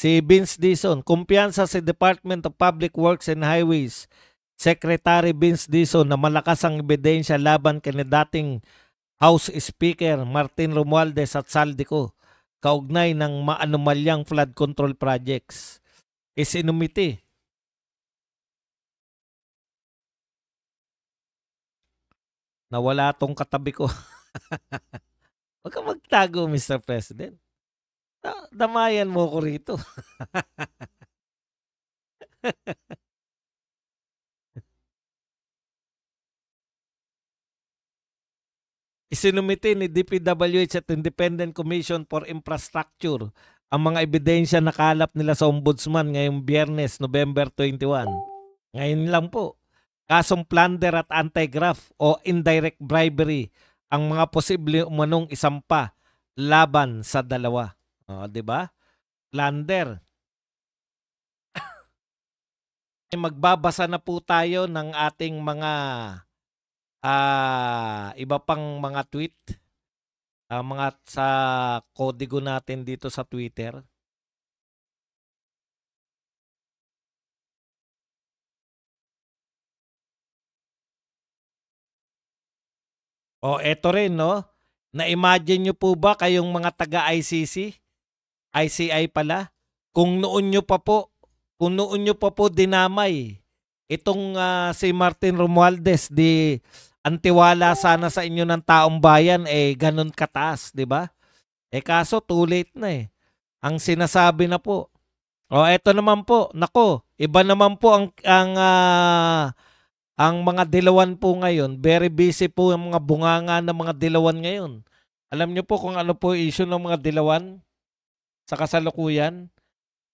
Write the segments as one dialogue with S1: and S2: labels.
S1: Si Vince Dizon, kumpiyansa sa Department of Public Works and Highways, Secretary Vince Dizon na malakas ang ebidensya laban kay dating House Speaker Martin Romualdez at Saldico kaugnay ng maanumalyang flood control projects. Isinumiti. Nawala tong katabi ko. Huwag ka magtago, Mr. President. Damayan mo ko rito. Isinumiti ni DPWH at Independent Commission for Infrastructure ang mga ebidensya na kalap nila sa Ombudsman ngayong Biyernes, November 21. Ngayon lang po. Kasong plunder at anti-graft o indirect bribery ang mga posible umanong isampa laban sa dalawa. O, di ba? Plunder. Magbabasa na po tayo ng ating mga iba pang mga tweet. Mga sa kodigo natin dito sa Twitter. O, eto rin, no? Na-imagine nyo po ba kayong mga taga-ICC? ICI pala? Kung noon nyo pa po dinamay itong si Martin Romualdez, di antiwala sana sa inyo ng taong bayan, ganun kataas, di ba? Kaso too late na eh. Ang sinasabi na po. O, eto naman po, nako, iba naman po ang mga dilawan po ngayon. Very busy po ang mga bunganga ng mga dilawan ngayon. Alam niyo po kung ano po issue ng mga dilawan sa kasalukuyan?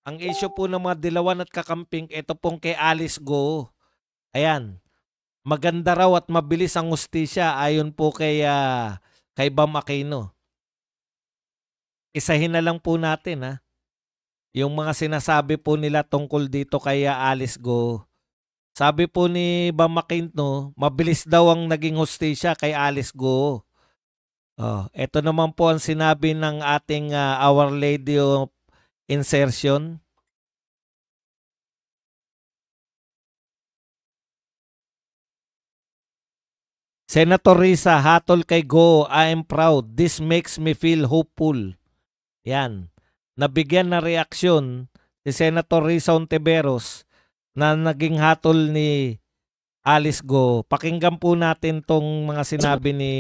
S1: Ang issue po ng mga dilawan at kakamping, ito pong kay Alice Go. Ayan. Maganda raw at mabilis ang hustisya ayon po kay Bam Aquino. Isahin na lang po natin ha. Yung mga sinasabi po nila tungkol dito kay Alice Go. Sabi po ni Bam Aquino, mabilis daw ang naging hustisya kay Alice Go. Ito naman po ang sinabi ng ating Our Lady of Insertion. Senator Risa, hatol kay Go, I am proud. This makes me feel hopeful. Yan. Nabigyan na reaksyon si Senator Risa Ontiveros na naging hatol ni Alice Go. Pakinggan po natin tong mga sinabi ni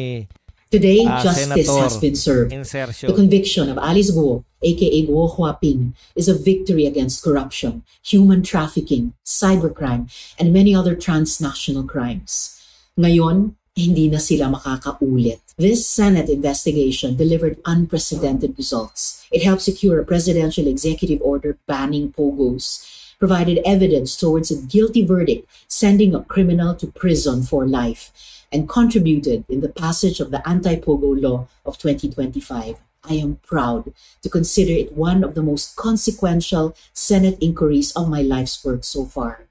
S2: Today, justice
S1: Senator
S2: has been served.
S1: Insertion.
S2: The conviction of Alice Go, aka Guo Huaping, is a victory against corruption, human trafficking, cybercrime, and many other transnational crimes. Ngayon, hindi na sila makakaulit. This Senate investigation delivered unprecedented results. It helped secure a presidential executive order banning pogos, provided evidence towards a guilty verdict, sending a criminal to prison for life, and contributed in the passage of the Anti-Pogo Law of 2025. I am proud to consider it one of the most consequential Senate inquiries of my life's work so far.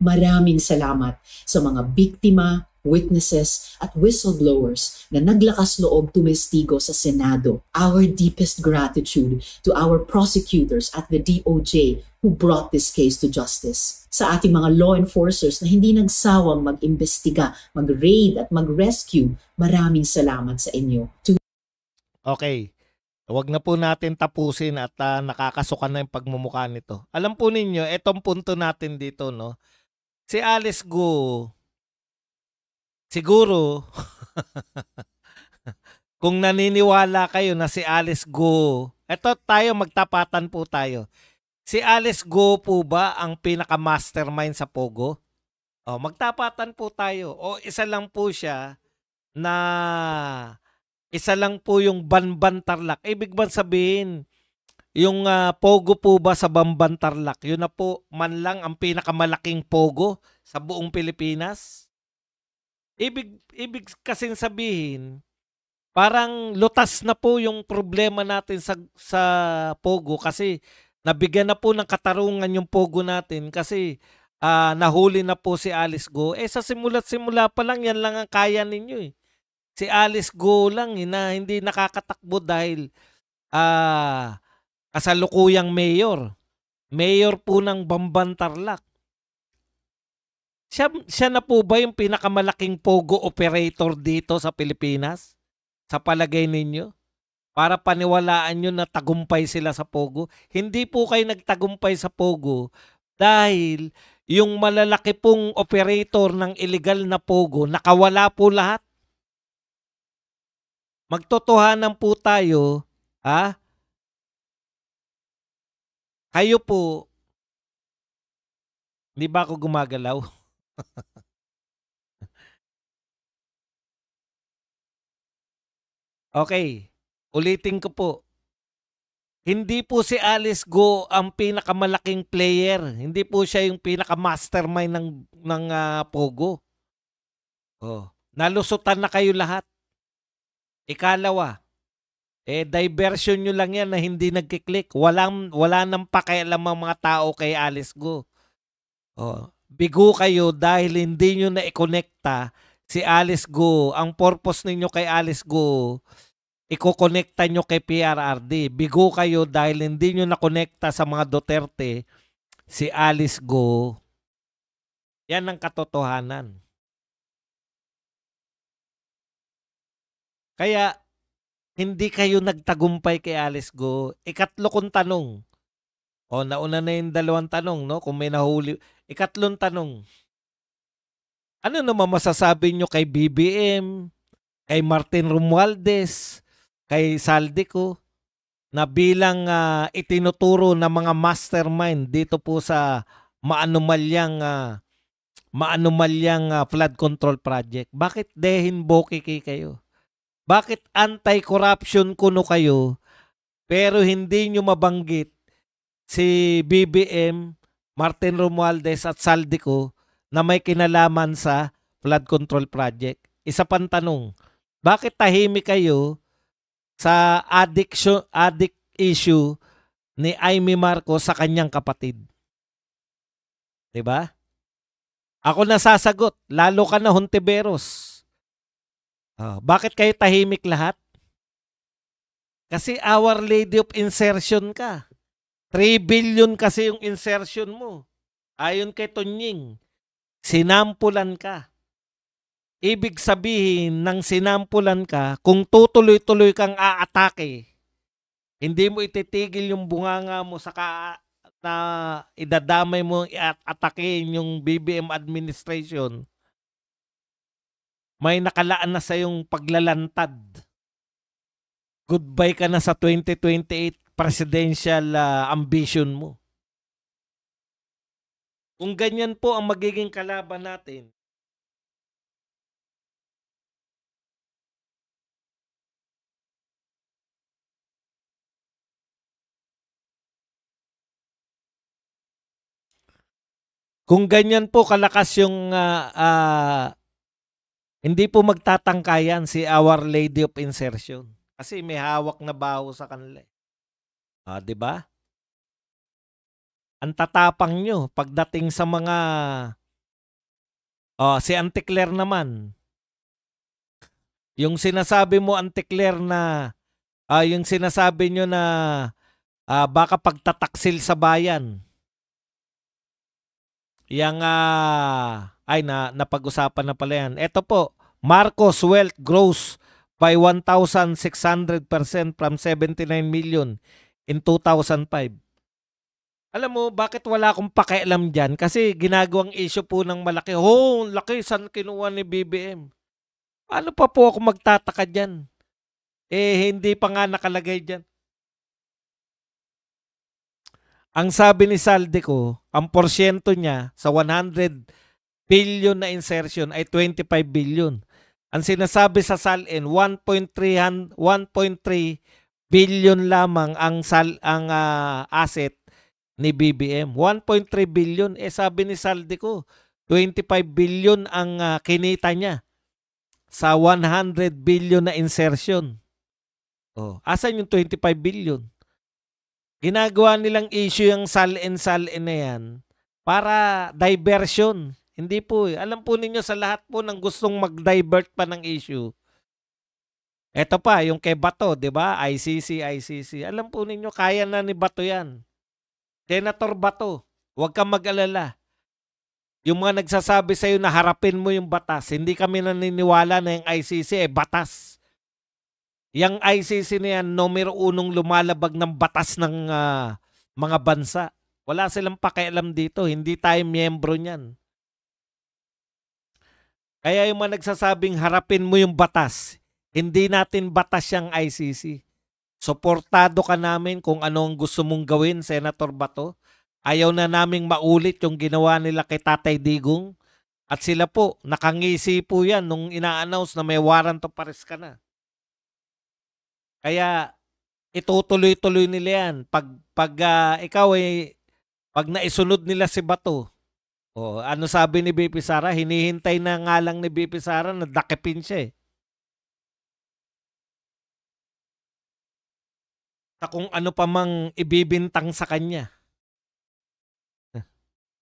S2: Maraming salamat sa mga biktima, witnesses, at whistleblowers na naglakas loob tumestigo sa Senado. Our deepest gratitude to our prosecutors at the DOJ who brought this case to justice. Sa ating mga law enforcers na hindi nagsawang mag-imbestiga, mag-raid at mag-rescue, maraming salamat sa inyo.
S1: Okay. Huwag na po natin tapusin at nakakasukan na yung pagmumukha nito. Alam po ninyo, etong punto natin dito, no? Si Alice Go, siguro, kung naniniwala kayo na si Alice Go, eto tayo, magtapatan po tayo. Si Alice Go po ba ang pinaka-mastermind sa Pogo? Magtapatan po tayo. O isa lang po siya na isa lang po yung Banban Tarlac. Ibig ba sabihin, yung Pogo po ba sa Banban Tarlac, yun na po man lang ang pinakamalaking Pogo sa buong Pilipinas? Ibig kasing sabihin, parang lutas na po yung problema natin sa Pogo kasi nabigyan na po ng katarungan yung Pogo natin kasi nahuli na po si Alice Go. Sa simula't-simula pa lang, yan lang ang kaya ninyo eh. Si Alice Go lang na hindi nakakatakbo dahil kasalukuyang mayor. Mayor po ng Bamban Tarlac. Siya na po ba yung pinakamalaking pogo operator dito sa Pilipinas? Sa palagay ninyo? Para paniwalaan nyo na tagumpay sila sa pogo. Hindi po kayo nagtagumpay sa pogo dahil yung malalaki pong operator ng illegal na pogo, nakawala po lahat. Magtotohanan po tayo, ha? Kayo po, di ba ako gumagalaw? Okay, ulitin ko po. Hindi po si Alice Go ang pinakamalaking player. Hindi po siya yung pinaka-mastermind ng Pogo. Oh, nalusutan na kayo lahat. Ikalawa, diversion nyo lang yan na hindi nagkiklik. Wala nang pakialam ang mga tao kay Alice Go. Oh, bigo kayo dahil hindi nyo na i-connecta si Alice Go. Ang purpose ninyo kay Alice Go, iko-connecta nyo kay PRRD. Bigo kayo dahil hindi nyo na-connecta sa mga Duterte si Alice Go. Yan ang katotohanan. Kaya, hindi kayo nagtagumpay kay Alice Go. Ikatlo kong tanong. O, nauna na yung dalawang tanong, no? Kung may nahuli. Ikatlong tanong. Ano naman masasabi nyo kay BBM, kay Martin Romualdez, kay Saldico, na bilang itinuturo ng mga mastermind dito po sa maanumalyang flood control project? Bakit dehin bokiki kayo? Bakit anti-corruption kuno kayo pero hindi nyo mabanggit si BBM, Martin Romualdez at Saldico na may kinalaman sa flood control project? Isa pang tanong, bakit tahimik kayo sa addict issue ni Amy Marcos sa kanyang kapatid? 'Di ba? Ako nasasagot, lalo ka na Hontiveros. Bakit kayo tahimik lahat? Kasi Our Lady of Insertion ka. 3 billion kasi yung insertion mo. Ayon kay Tonying, sinampulan ka. Ibig sabihin ng sinampulan ka, kung tutuloy-tuloy kang aatake, hindi mo ititigil yung bunganga mo na idadamay mo at atakein yung BBM administration, may nakalaan na sa yung paglalantad. Goodbye ka na sa 2028 presidential ambition mo. Kung ganyan po ang magiging kalaban natin, kung ganyan po kalakas yung hindi po magtatangkayan si Our Lady of Insertion. Kasi may hawak na baho sa kanila. 'Di ba? Ang tatapang nyo pagdating sa mga si Auntie Claire naman. Yung sinasabi mo Auntie Claire na yung sinasabi nyo na baka pagtataksil sa bayan. Yang napag-usapan na pala yan. Ito po, Marcos wealth grows by 1,600% from 79 million in 2005. Alam mo, bakit wala akong pakialam dyan? Kasi ginagawang issue po ng malaki. Laki, saan kinuha ni BBM? Ano pa po ako magtataka dyan? Hindi pa nga nakalagay dyan. Ang sabi ni Saldico, ang porsyento niya sa 100 billion na insertion ay 25 billion. Ang sinasabi sa SALN, 1.3 billion lamang ang asset ni BBM. 1.3 billion. Sabi ni Saldico, 25 billion ang kinita niya sa 100 billion na insertion. Asan yung 25 billion? Ginagawa nilang issue yung SALN na yan para diversion. Hindi po. Alam po ninyo sa lahat po ng gustong mag-divert pa ng issue. Ito pa, yung kay Bato, di ba? ICC. Alam po ninyo, kaya na ni Bato yan. Senator Bato, huwag kang mag-alala. Yung mga nagsasabi sa'yo na harapin mo yung batas, hindi kami naniniwala na yung ICC batas. Yung ICC na yan, numero 1 lumalabag ng batas ng mga bansa. Wala silang pakialam dito. Hindi tayo miyembro niyan. Kaya yung mga nagsasabing harapin mo yung batas, hindi natin batas yung ICC. Suportado ka namin kung ano ang gusto mong gawin, Senator Bato. Ayaw na naming maulit yung ginawa nila kay Tatay Digong. At sila po, nakangisi po yan nung ina-announce na may warrant of arrest ka na. Kaya itutuloy-tuloy nila yan. Pag naisunod nila si Bato, ano sabi ni BP Sara? Hinihintay na nga lang ni BP Sara na dakipin siya sa kung ano pa mang ibibintang sa kanya.